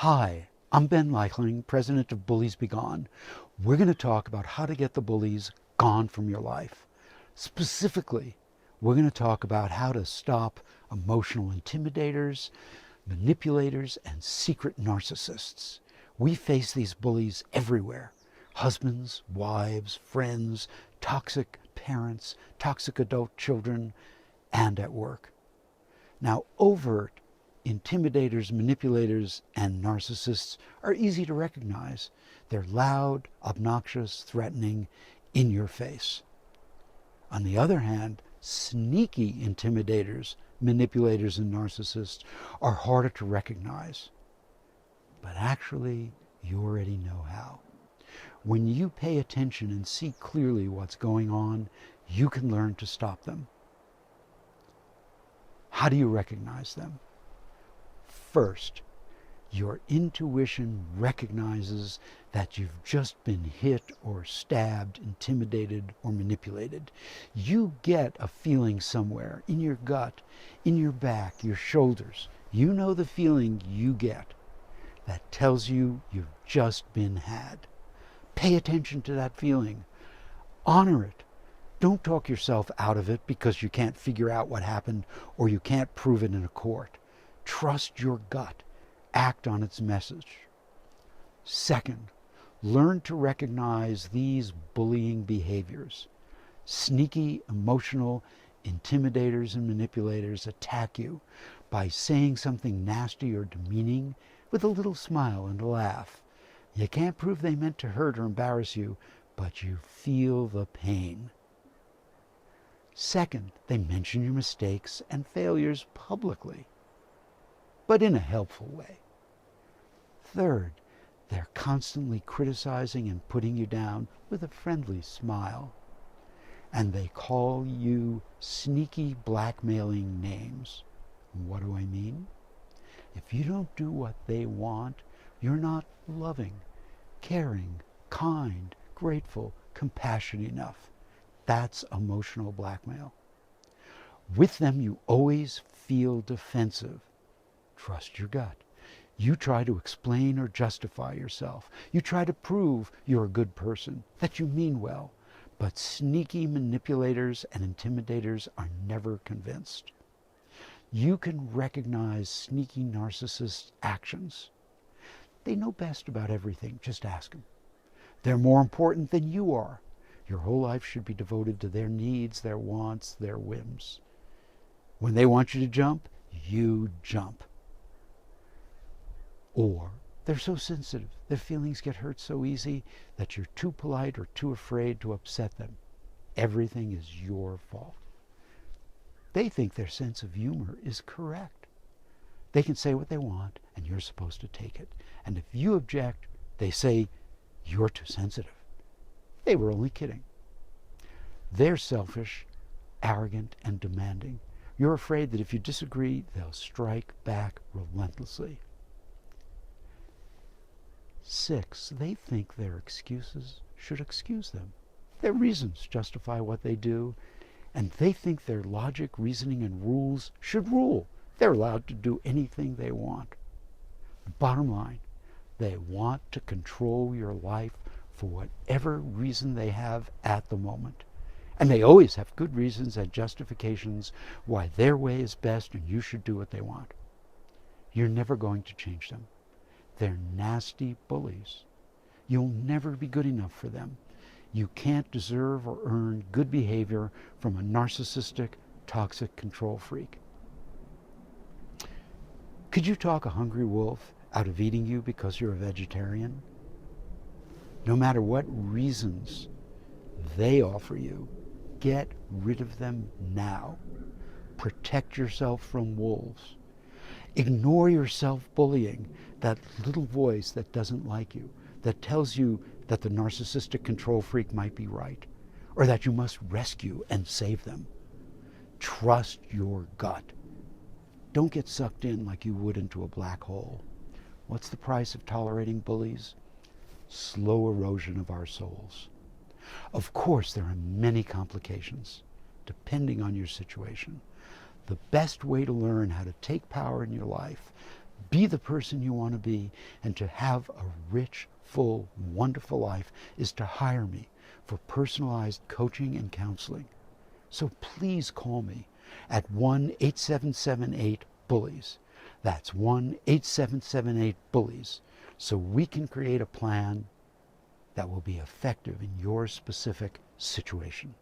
Hi, I'm Ben Leichtling, president of Bullies Be Gone. We're going to talk about how to get the bullies gone from your life. Specifically, we're going to talk about how to stop emotional intimidators, manipulators, and secret narcissists. We face these bullies everywhere. Husbands, wives, friends, toxic parents, toxic adult children, and at work. Now, overt intimidators, manipulators, and narcissists are easy to recognize. They're loud, obnoxious, threatening, in your face. On the other hand, sneaky intimidators, manipulators, and narcissists are harder to recognize. But actually, you already know how. When you pay attention and see clearly what's going on, you can learn to stop them. How do you recognize them? First, your intuition recognizes that you've just been hit or stabbed, intimidated, or manipulated. You get a feeling somewhere in your gut, in your back, your shoulders. You know the feeling you get that tells you you've just been had. Pay attention to that feeling. Honor it. Don't talk yourself out of it because you can't figure out what happened or you can't prove it in a court. Trust your gut. Act on its message. Second, learn to recognize these bullying behaviors. Sneaky, emotional intimidators and manipulators attack you by saying something nasty or demeaning with a little smile and a laugh. You can't prove they meant to hurt or embarrass you, but you feel the pain. Second, they mention your mistakes and failures publicly, but in a helpful way. Third, they're constantly criticizing and putting you down with a friendly smile. And they call you sneaky, blackmailing names. What do I mean? If you don't do what they want, you're not loving, caring, kind, grateful, compassionate enough. That's emotional blackmail. With them, you always feel defensive. Trust your gut. You try to explain or justify yourself. You try to prove you're a good person, that you mean well. But sneaky manipulators and intimidators are never convinced. You can recognize sneaky narcissists' actions. They know best about everything. Just ask them. They're more important than you are. Your whole life should be devoted to their needs, their wants, their whims. When they want you to jump, you jump. Or they're so sensitive, their feelings get hurt so easy that you're too polite or too afraid to upset them. Everything is your fault. They think their sense of humor is correct. They can say what they want and you're supposed to take it. And if you object, they say you're too sensitive. They were only kidding. They're selfish, arrogant, and demanding. You're afraid that if you disagree, they'll strike back relentlessly. 6, they think their excuses should excuse them. Their reasons justify what they do, and they think their logic, reasoning, and rules should rule. They're allowed to do anything they want. Bottom line, they want to control your life for whatever reason they have at the moment. And they always have good reasons and justifications why their way is best and you should do what they want. You're never going to change them. They're nasty bullies. You'll never be good enough for them. You can't deserve or earn good behavior from a narcissistic, toxic control freak. Could you talk a hungry wolf out of eating you because you're a vegetarian? No matter what reasons they offer you, get rid of them now. Protect yourself from wolves. Ignore your self-bullying, that little voice that doesn't like you, that tells you that the narcissistic control freak might be right, or that you must rescue and save them. Trust your gut. Don't get sucked in like you would into a black hole. What's the price of tolerating bullies? Slow erosion of our souls. Of course, there are many complications, depending on your situation. The best way to learn how to take power in your life, be the person you want to be, and to have a rich, full, wonderful life is to hire me for personalized coaching and counseling. So please call me at 1-8778-BULLIES. That's 1-8778-BULLIES, so we can create a plan that will be effective in your specific situation.